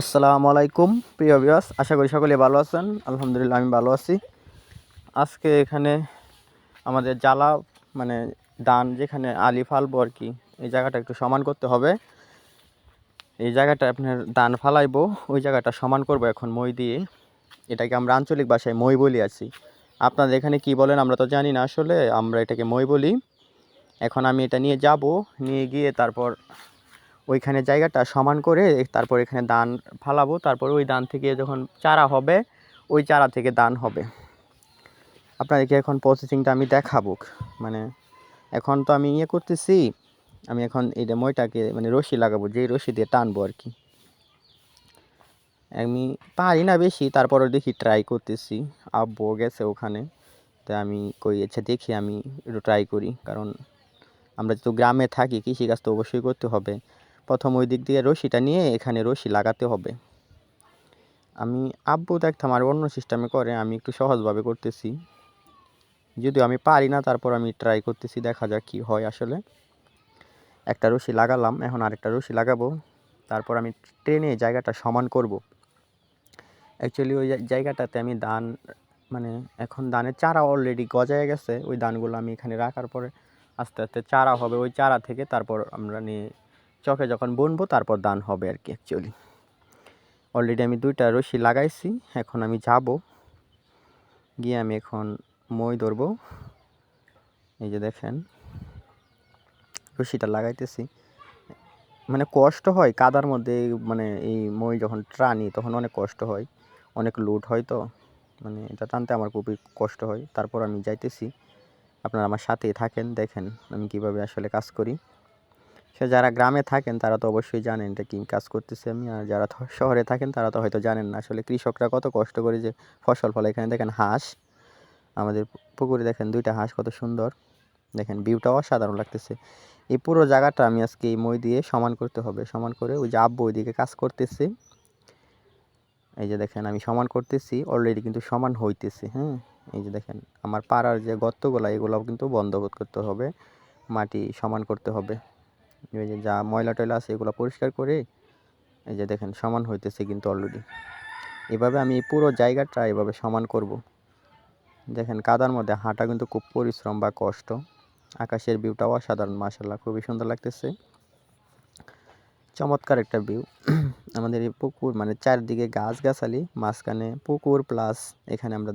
আসসালামু আলাইকুম প্রিয় ভিউয়ার্স, আশা করি সকলে ভালো আছেন। আলহামদুলিল্লাহ আমি ভালো আছি। আজকে এখানে আমাদের জ্বালা মানে ধান যেখানে আলি ফালবো আর কি, এই জায়গাটা একটু সমান করতে হবে। এই জায়গাটা আপনার ধান ফালাইবো, ওই জায়গাটা সমান করব এখন মই দিয়ে। এটাকে আমরা আঞ্চলিক ভাষায় মই বলি আছি। আপনাদের এখানে কি বলেন আমরা তো জানি না, আসলে আমরা এটাকে মই বলি। এখন আমি এটা নিয়ে গিয়ে তারপর ওইখানে জায়গাটা সমান করে তারপর এখানে ধান ফালাবো। তারপর ওই ধান থেকে যখন চারা হবে, ওই চারা থেকে ধান হবে। আপনাদেরকে এখন প্রসেসিংটা আমি দেখাবো। মানে এখন তো আমি করতেছি, আমি এখন এই মইটাকে রশি লাগাবো, যেই রশি দিয়ে টানবো আর কি। আমি পারি না বেশি, তারপরে দেখি ট্রাই করতেছি। আব্বু গেছে ওখানে, তাই আমি দেখি আমি একটু ট্রাই করি। কারণ আমরা যেহেতু গ্রামে থাকি, কৃষিকাজ তো অবশ্যই করতে হবে। প্রথম ওই দিক দিয়ে রশিটা নিয়ে এখানে রশি লাগাতে হবে। আব্বু দেখতাম আর অন্য সিস্টেমে করে, আমি একটু সহজভাবে করতেছি। যদিও আমি পারি না, তারপর আমি ট্রাই করতেছি, দেখা যাক কী হয়। আসলে একটা রশি লাগালাম, এখন আরেকটা রশি লাগাবো। তারপর আমি টেনে জায়গাটা সমান করব। অ্যাকচুয়ালি ওই জায়গাটাতে আমি ধান এখন ধানের চারা অলরেডি গজায় গেছে। ওই ধানগুলো আমি এখানে রাখার পরে আস্তে আস্তে চারা হবে। ওই চারা থেকে তারপর আমরা নিয়ে চকে যখন বুনবো তারপর ধান হবে আর কি। অ্যাকচুয়ালি অলরেডি আমি 2টা রশি লাগাইছি। এখন আমি গিয়ে আমি এখন মই ধরবো। এই যে দেখেন রশিটা লাগাইতেছি। কষ্ট হয় কাদার মধ্যে, এই মই যখন টানি তখন অনেক কষ্ট হয়, অনেক লোড হয়। তো এটা টানতে আমার খুবই কষ্ট হয়। তারপর আমি যাইতেছি, আপনারা আমার সাথেই থাকেন, দেখেন আমি কিভাবে আসলে কাজ করি। সে যারা গ্রামে থাকেন তারা তো অবশ্যই জানেন এটা কী কাজ করতেছি আমি, আর যারা শহরে থাকেন তারা তো হয়তো জানেন না আসলে কৃষকরা কত কষ্ট করে যে ফসল ফলায়। এখানে দেখেন হাঁস, আমাদের পুকুরে দেখেন 2টা হাঁস, কত সুন্দর দেখেন, ভিউটাও অসাধারণ লাগতেছে। এই পুরো জায়গাটা আমি আজকে এই মই দিয়ে সমান করতে হবে। সমান করে ওই যে আব্বু ওইদিকে কাজ করতেছে, এই যে দেখেন আমি সমান করতেছি, অলরেডি কিন্তু সমান হইতেছে। হ্যাঁ, এই যে দেখেন আমার পাড়ার যে গর্তগুলো, এগুলোও কিন্তু বন্ধ করতে হবে, মাটি সমান করতে হবে। এই যে যা ময়লা টয়লা আছে এগুলো পরিষ্কার করে, এই যে দেখেন সমান হইতেছে কিন্তু অলরেডি। এভাবে আমি এই পুরো জায়গাটা এভাবে সমান করব। দেখেন কাদার মধ্যে হাঁটা কিন্তু খুব পরিশ্রম বা কষ্ট। আকাশের ভিউটাও অসাধারণ, মাশাআল্লাহ খুবই সুন্দর লাগতেছে, চমৎকার একটা ভিউ। আমাদের এই পুকুর চারদিকে গাছগাছালি, মাঝখানে পুকুর, প্লাস এখানে আমরা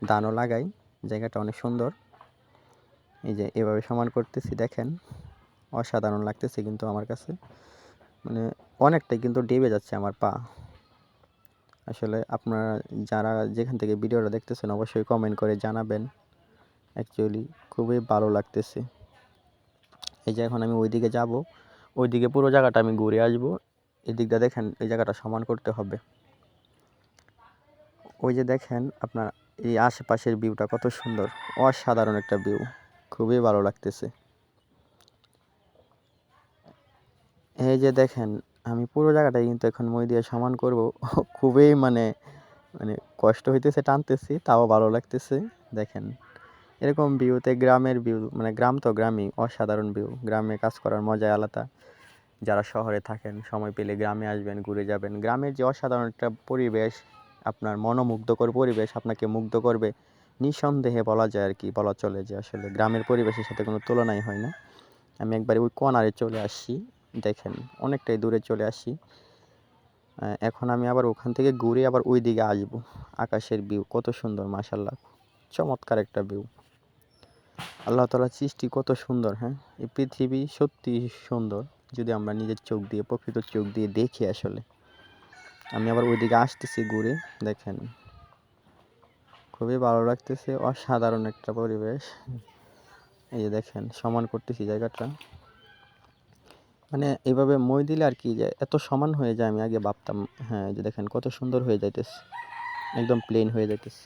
ধানও লাগাই। জায়গাটা অনেক সুন্দর। এই যে এভাবে সমান করতেছি, দেখেন অসাধারণ লাগতেছে কিন্তু আমার কাছে। অনেকটাই কিন্তু ডেবে যাচ্ছে আমার পা। আসলে আপনারা যারা যেখান থেকে ভিডিওটা দেখতেছেন অবশ্যই কমেন্ট করে জানাবেন। অ্যাকচুয়ালি খুবই ভালো লাগতেছে। এই যে এখন আমি ওইদিকে যাব, ওইদিকে পুরো জায়গাটা আমি ঘুরে আসবো। এদিকটা দেখেন, এই জায়গাটা সমান করতে হবে। ওই যে দেখেন আপনার এই আশেপাশের ভিউটা কত সুন্দর, অসাধারণ একটা ভিউ, খুবই ভালো লাগতেছে। এই যে দেখেন আমি পুরো জায়গাটাই কিন্তু এখন মই দিয়ে সমান করব। খুবই কষ্ট হইতেছে, টানতেছি, তাও ভালো লাগতেছে। দেখেন এরকম ভিউতে, গ্রামের ভিউ, গ্রাম তো গ্রামই, অসাধারণ ভিউ। গ্রামে কাজ করার মজাই আলাদা। যারা শহরে থাকেন সময় পেলে গ্রামে আসবেন, ঘুরে যাবেন। গ্রামের যে অসাধারণ একটা পরিবেশ, আপনার মনোমুগ্ধকর পরিবেশ, আপনাকে মুগ্ধ করবে নিঃসন্দেহে বলা যায় আর কি, বলা চলে যে আসলে গ্রামের পরিবেশের সাথে কোনো তুলনাই হয় না। আমি একবার ওই কর্নারে চলে আসছি, দেখেন অনেকটাই দূরে চলে আসি। এখন আমি আবার ওখান থেকে ঘুরে আবার ওই দিকে আসবো। আকাশের ভিউ কত সুন্দর, মাশাআল্লাহ চমৎকার একটা ভিউ। আল্লাহ তাআলার সৃষ্টি কত সুন্দর। হ্যাঁ, এই পৃথিবী সত্যি সুন্দর যদি আমরা নিজের চোখ দিয়ে, প্রকৃত চোখ দিয়ে দেখি। আসলে আমি আবার ওইদিকে আসতেছি ঘুরে, দেখেন খুবই ভালো লাগতেছে, অসাধারণ একটা পরিবেশ। এই যে দেখেন সমান করতেছি জায়গাটা, এইভাবে মই দিলে আর কি যে এত সমান হয়ে যায় আমি আগে ভাবতাম। হ্যাঁ, এই যে দেখেন কত সুন্দর হয়ে যাইতেছে, একদম প্লেন হয়ে যাইতেছে।